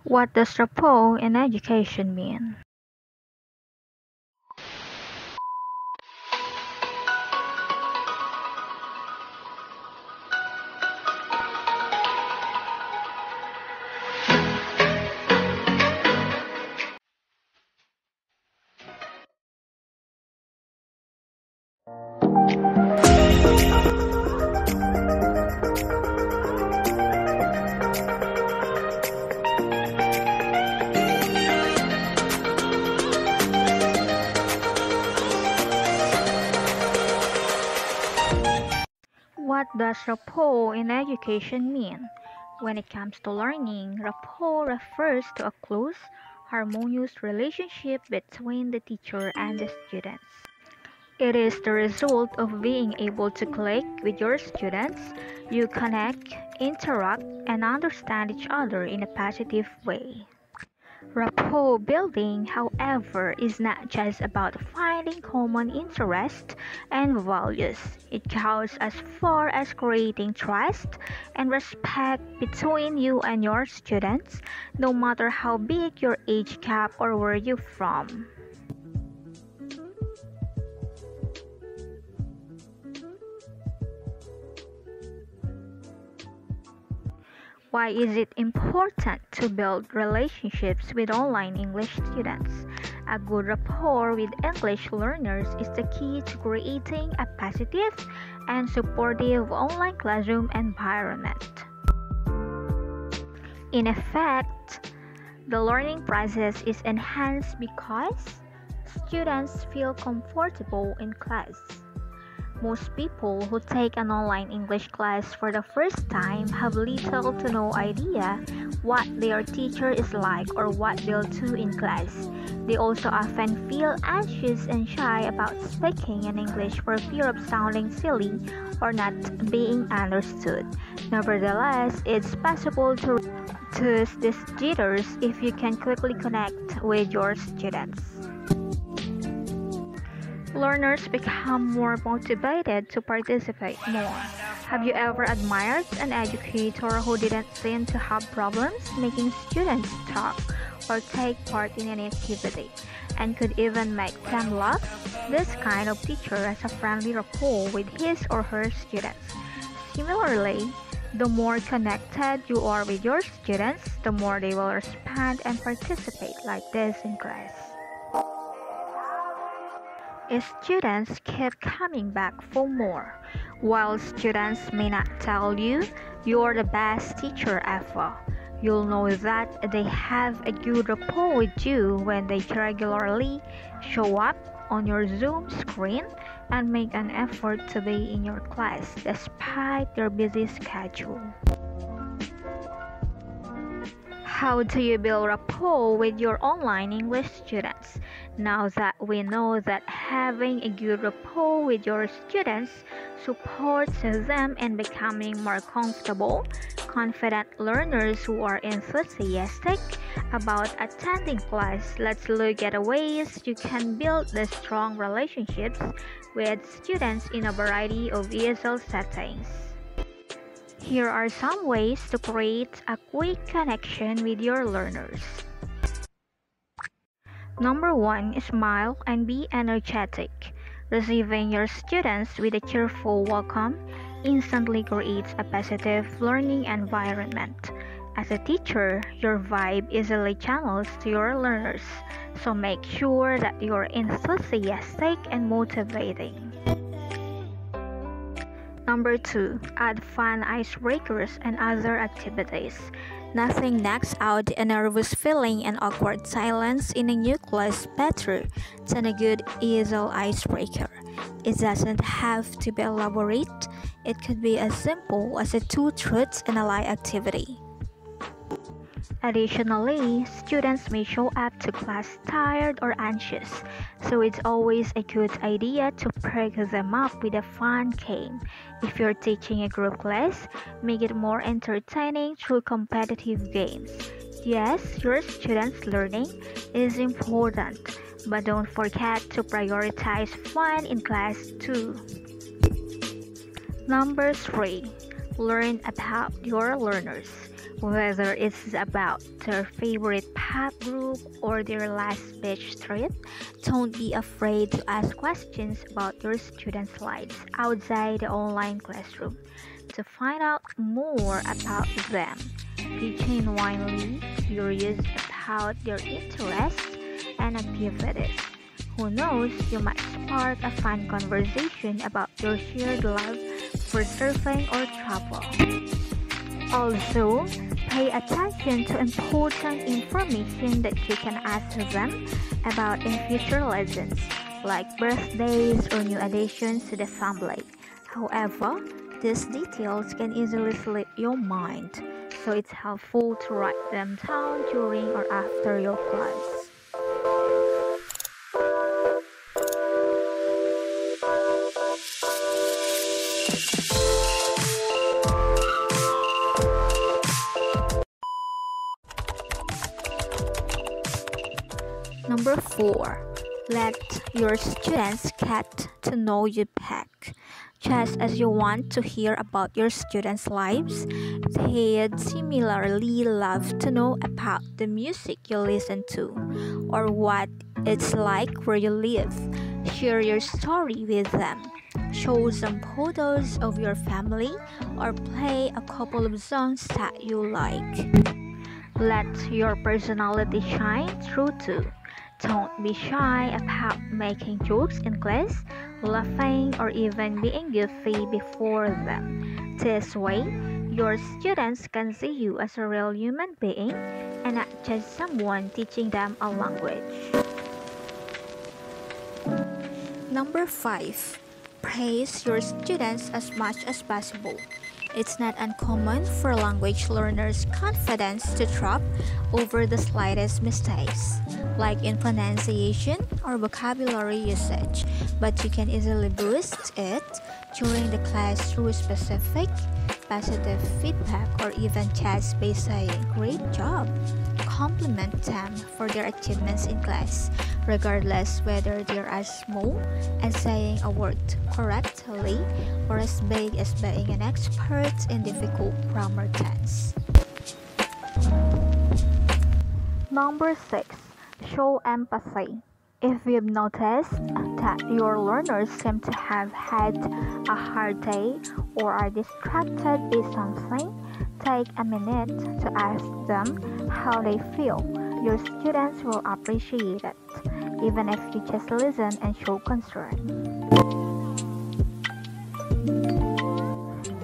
What does rapport in education mean? What does rapport in education mean? When it comes to learning, rapport refers to a close, harmonious relationship between the teacher and the students. It is the result of being able to click with your students. You connect, interact, and understand each other in a positive way. Rapport building, however, is not just about finding common interests and values. It goes as far as creating trust and respect between you and your students, no matter how big your age gap or where you're from. Why is it important to build relationships with online English students? A good rapport with English learners is the key to creating a positive and supportive online classroom environment. In effect, the learning process is enhanced because students feel comfortable in class. Most people who take an online English class for the first time have little to no idea what their teacher is like or what they'll do in class. They also often feel anxious and shy about speaking in English for fear of sounding silly or not being understood. Nevertheless, it's possible to reduce these jitters if you can quickly connect with your students. Learners become more motivated to participate more. Have you ever admired an educator who didn't seem to have problems making students talk or take part in any activity and could even make them laugh? This kind of teacher has a friendly rapport with his or her students. Similarly, the more connected you are with your students, the more they will respond and participate like this in class. Students keep coming back for more. While students may not tell you you're the best teacher ever, you'll know that they have a good rapport with you when they regularly show up on your Zoom screen and make an effort to be in your class despite their busy schedule. How do you build rapport with your online English students? Now that we know that having a good rapport with your students supports them in becoming more comfortable, confident learners who are enthusiastic about attending class, let's look at ways you can build the strong relationships with students in a variety of ESL settings. Here are some ways to create a quick connection with your learners. Number 1, smile and be energetic. Receiving your students with a cheerful welcome instantly creates a positive learning environment. As a teacher, your vibe easily channels to your learners, so make sure that you're enthusiastic and motivating. Number 2, add fun icebreakers and other activities. Nothing knocks out a nervous feeling and awkward silence in a new class better than a good ESL icebreaker. It doesn't have to be elaborate. It could be as simple as a 2 truths and a lie activity. Additionally, students may show up to class tired or anxious, so it's always a good idea to perk them up with a fun game. If you're teaching a group class, make it more entertaining through competitive games. Yes, your students' learning is important, but don't forget to prioritize fun in class too. Number 3, learn about your learners. Whether it's about their favorite pop group or their last beach trip, don't be afraid to ask questions about your students' lives outside the online classroom to find out more about them. Be genuinely curious about their interests and activities. Who knows, you might spark a fun conversation about your shared love for surfing or travel. Also, pay attention to important information that you can ask them about in future lessons, like birthdays or new additions to the family. However, these details can easily slip your mind, so it's helpful to write them down during or after your class. Number 4. Let your students get to know you back. Just as you want to hear about your students' lives, they'd similarly love to know about the music you listen to or what it's like where you live. Share your story with them. Show some photos of your family or play a couple of songs that you like. Let your personality shine through too. Don't be shy about making jokes in class, laughing, or even being goofy before them. This way, your students can see you as a real human being and not just someone teaching them a language. Number 5. Praise your students as much as possible. It's not uncommon for language learners' confidence to drop over the slightest mistakes, like in pronunciation or vocabulary usage, but you can easily boost it during the class through specific, positive feedback or even just by saying, "Great job!" Compliment them for their achievements in class, regardless whether they're as small as saying a word correctly or as big as being an expert in difficult grammar tense. Number 6. Show empathy. If you've noticed that your learners seem to have had a hard day or are distracted by something, take a minute to ask them how they feel. Your students will appreciate it, even if you just listen and show concern.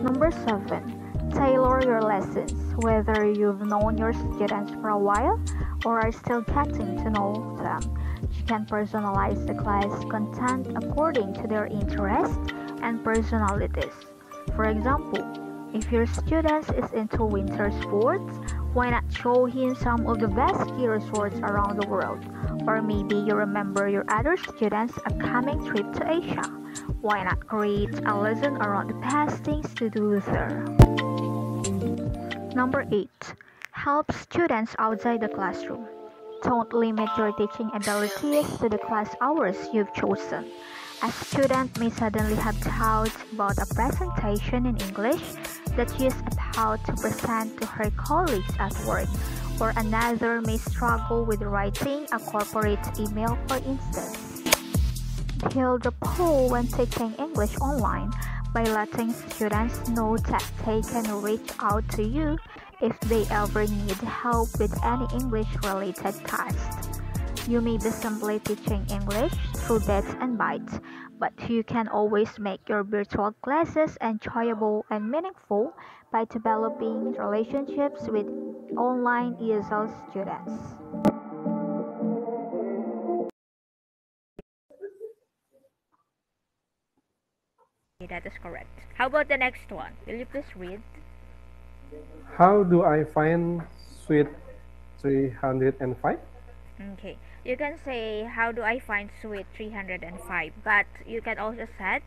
Number 7. Tailor your lessons. Whether you've known your students for a while or are still getting to know them, you can personalize the class content according to their interests and personalities. For example, if your student is into winter sports, why not show him some of the best ski resorts around the world? Or maybe you remember your other students' upcoming trip to Asia. Why not create a lesson around the best things to do there? Number 8. Help students outside the classroom. Don't limit your teaching abilities to the class hours you've chosen. A student may suddenly have doubts about a presentation in English that she's about to present to her colleagues at work, or another may struggle with writing a corporate email, for instance. Build rapport when teaching English online by letting students know that they can reach out to you if they ever need help with any English-related task. You may be simply teaching English through bits and bytes, but you can always make your virtual classes enjoyable and meaningful by developing relationships with online ESL students. That is correct. How about the next one? Will you please read? How do I find suite 305? Okay. You can say, how do I find suite 305? But you can also set,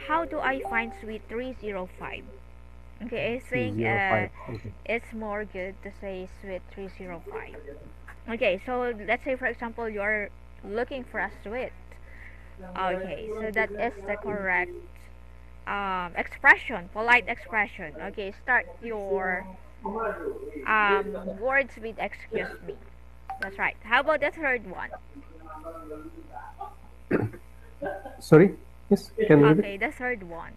how do I find suite 305? Okay, I think 305. Okay. it's more good to say suite 305. Okay, so let's say, for example, you're looking for a suite. Okay, so that is the correct expression, polite expression. Okay, start your Words with excuse me. That's right. How about the third one? Sorry, yes, can you repeat? Okay, the third one.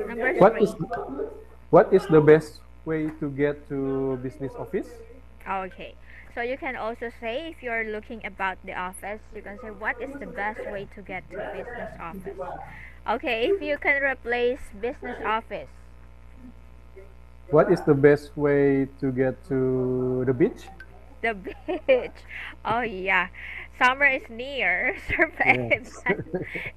Number What is three. what is the best way to get to business office? Okay. So you can also say if you're looking about the office, you can say what is the best way to get to business office. Okay, if you can replace business office, What is the best way to get to the beach? the beach. Oh yeah. Summer is near, Sir Yes. Evan.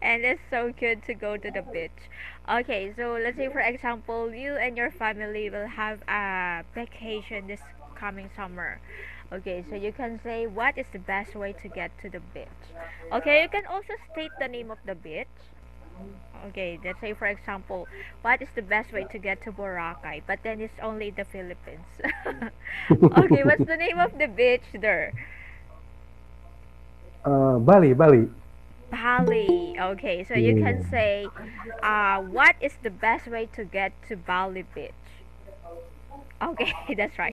And it's so good to go to the beach. Okay, so let's say for example, you and your family will have a vacation this coming summer. Okay, so you can say what is the best way to get to the beach. Okay, you can also state the name of the beach. Okay, let's say for example, what is the best way to get to Boracay? But then it's only the Philippines. Okay, what's the name of the beach there? Bali, Bali. Bali. Okay, so you can Yeah. say, what is the best way to get to Bali Beach? Okay, that's right.